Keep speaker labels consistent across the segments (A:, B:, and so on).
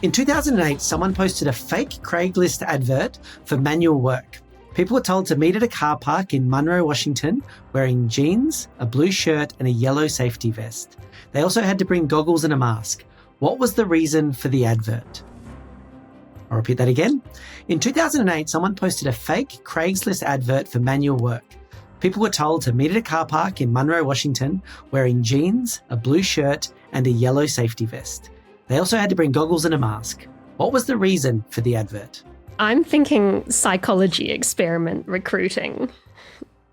A: In 2008, someone posted a fake Craigslist advert for manual work. People were told to meet at a car park in Monroe, Washington, wearing jeans, a blue shirt, and a yellow safety vest. They also had to bring goggles and a mask. What was the reason for the advert? I'll repeat that again. In 2008, someone posted a fake Craigslist advert for manual work. People were told to meet at a car park in Monroe, Washington, wearing jeans, a blue shirt, and a yellow safety vest. They also had to bring goggles and a mask. What was the reason for the advert?
B: I'm thinking psychology experiment recruiting.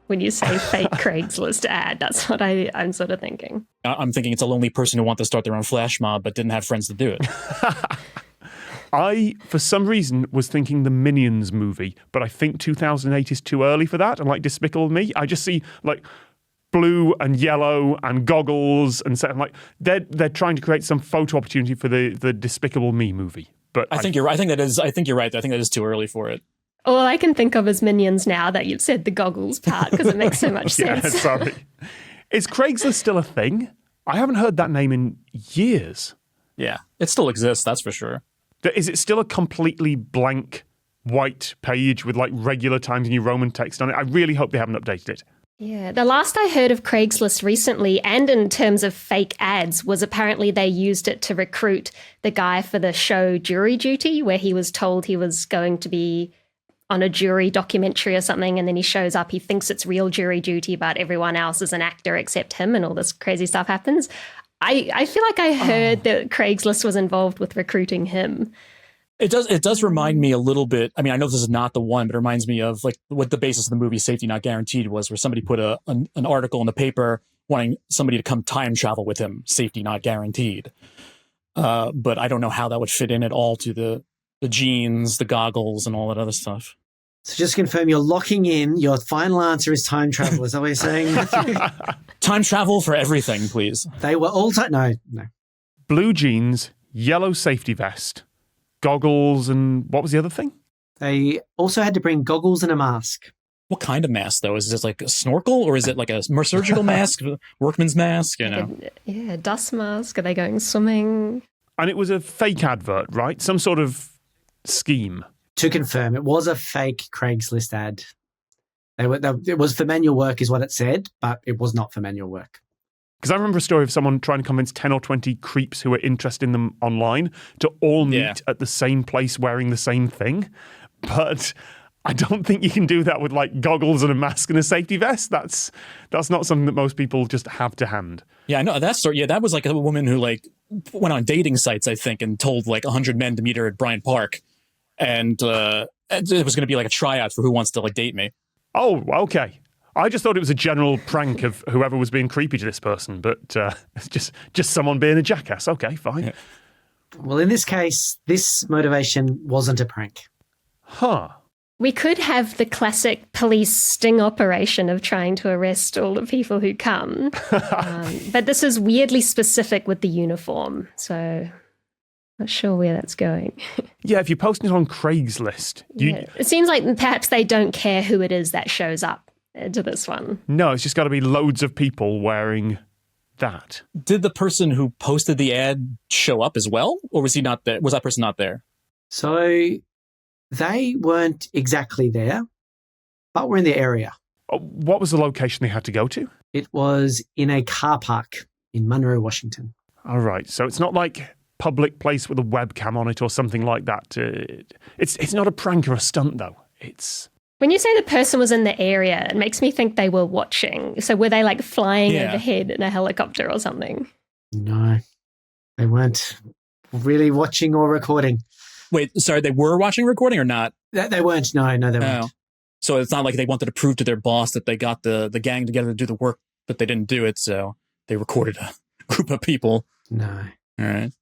B: When you say fake Craigslist ad, that's what I'm sort of thinking.
C: I'm thinking it's a lonely person who wanted to start their own flash mob but didn't have friends to do it.
D: I, for some reason, was thinking the Minions movie, but I think 2008 is too early for that. And like Despicable Me, I just see like blue and yellow and goggles and so, like they're trying to create some photo opportunity for the Despicable Me movie. But
C: I think you're right. I think you're right. I think that is too early for it.
B: All I can think of is Minions now that you've said the goggles part because it makes so much sense.
D: Yeah, sorry. Is Craigslist still a thing? I haven't heard that name in years.
C: Yeah, it still exists, that's for sure.
D: Is it still a completely blank white page with like regular Times New Roman text on it? I really hope they haven't updated it.
B: Yeah, the last I heard of Craigslist recently, and in terms of fake ads, was apparently they used it to recruit the guy for the show Jury Duty, where he was told he was going to be on a jury documentary or something, and then he shows up, he thinks it's real jury duty, but everyone else is an actor except him, and all this crazy stuff happens. I feel like I heard that Craigslist was involved with recruiting him.
C: It does remind me a little bit. I mean, I know this is not the one, but it reminds me of like what the basis of the movie Safety Not Guaranteed was, where somebody put an article in the paper wanting somebody to come time travel with him, safety not guaranteed. But I don't know how that would fit in at all to the jeans, the goggles, and all that other stuff.
A: So just to confirm, you're locking in, your final answer is time travel. Is that what you're saying?
C: Time travel for everything, please.
A: They were all no.
D: Blue jeans, yellow safety vest, goggles, and what was the other thing?
A: They also had to bring goggles and a mask.
C: What kind of mask, though? Is this like a snorkel, or is it like a more surgical mask, workman's mask? You know?
B: Yeah, dust mask. Are they going swimming?
D: And it was a fake advert, right? Some sort of scheme.
A: To confirm, it was a fake Craigslist ad. It was for manual work is what it said, but it was not for manual work.
D: Because I remember a story of someone trying to convince 10 or 20 creeps who were interested in them online to all meet at the same place wearing the same thing. But I don't think you can do that with like goggles and a mask and a safety vest. That's not something that most people just have to hand. Yeah,
C: I know that story. Yeah, that was like a woman who like went on dating sites, I think, and told like 100 men to meet her at Bryant Park. And it was going to be like a tryout for who wants to like date me.
D: Oh, okay. I just thought it was a general prank of whoever was being creepy to this person, but it's just someone being a jackass. Okay, fine.
C: Yeah.
A: Well, in this case, this motivation wasn't a prank.
D: Huh.
B: We could have the classic police sting operation of trying to arrest all the people who come. But this is weirdly specific with the uniform, so not sure where that's going.
D: Yeah, if you're posting it on Craigslist.
B: It seems like perhaps they don't care who it is that shows up to this one.
D: No, it's just got to be loads of people wearing that.
C: Did the person who posted the ad show up as well? Or was he not there? Was that person not there?
A: So they weren't exactly there, but were in the area.
D: What was the location they had to go to?
A: It was in a car park in Monroe, Washington.
D: All right. So it's not like public place with a webcam on it or something like that. It's not a prank or a stunt, though. It's...
B: When you say the person was in the area, it makes me think they were watching. So were they like flying overhead in a helicopter or something?
A: No, they weren't really watching or recording.
C: Wait, sorry, they were watching recording or not?
A: They weren't. No, they weren't.
C: So it's not like they wanted to prove to their boss that they got the gang together to do the work, but they didn't do it. So they recorded a group of people.
A: No.
C: All right.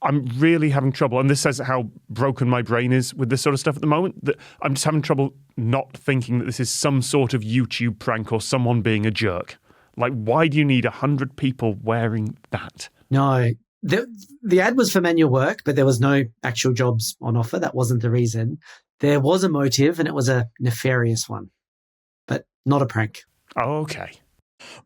D: I'm really having trouble, and this says how broken my brain is with this sort of stuff at the moment, that I'm just having trouble not thinking that this is some sort of YouTube prank or someone being a jerk. Like, why do you need 100 people wearing that?
A: No. The ad was for manual work, but there was no actual jobs on offer. That wasn't the reason. There was a motive, and it was a nefarious one, but not a prank.
D: Oh, okay.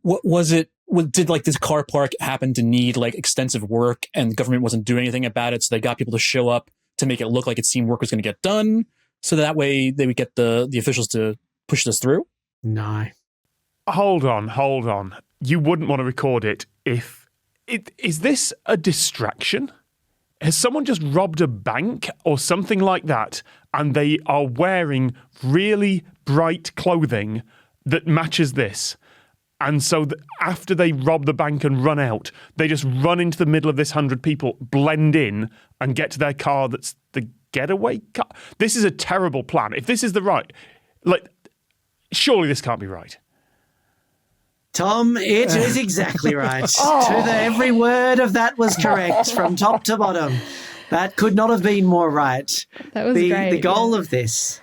C: What was it did like this car park happen to need like extensive work and the government wasn't doing anything about it? So they got people to show up to make it look like it seemed work was going to get done. So that way they would get the officials to push this through?
A: No.
D: Hold on. You wouldn't want to record it if... Is this a distraction? Has someone just robbed a bank or something like that and they are wearing really bright clothing that matches this? And so after they rob the bank and run out, they just run into the middle of this 100 people, blend in and get to their car that's the getaway car? This is a terrible plan. If this is the right... surely this can't be right.
A: Tom, it is exactly right. Every word of that was correct from top to bottom. That could not have been more right.
B: That was great.
A: The goal of this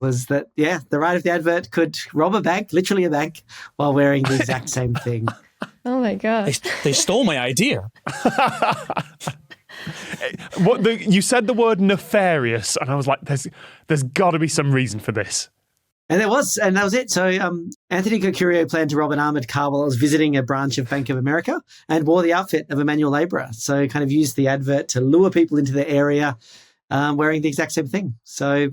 A: was that, the writer of the advert could rob a bank, literally a bank, while wearing the exact same thing.
B: Oh, my gosh.
C: They stole my idea.
D: You said the word nefarious, and I was like, there's got to be some reason for this.
A: And that was it. So Anthony Cocurio planned to rob an armoured car while I was visiting a branch of Bank of America and wore the outfit of a manual labourer. So kind of used the advert to lure people into the area wearing the exact same thing. So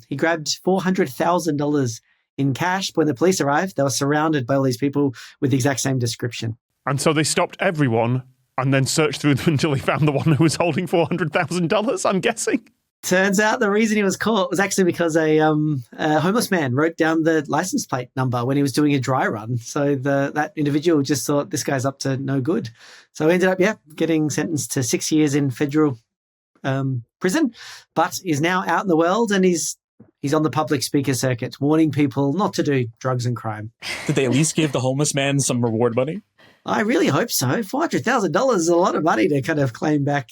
A: he grabbed $400,000 in cash. When the police arrived, they were surrounded by all these people with the exact same description.
D: And so they stopped everyone and then searched through them until he found the one who was holding $400,000, I'm guessing.
A: Turns out the reason he was caught was actually because a homeless man wrote down the license plate number when he was doing a dry run. So that individual just thought, this guy's up to no good. So he ended up, getting sentenced to 6 years in federal prison, but is now out in the world and he's on the public speaker circuit, warning people not to do drugs and crime.
C: Did they at least give the homeless man some reward money?
A: I really hope so. $400,000 is a lot of money to kind of claim back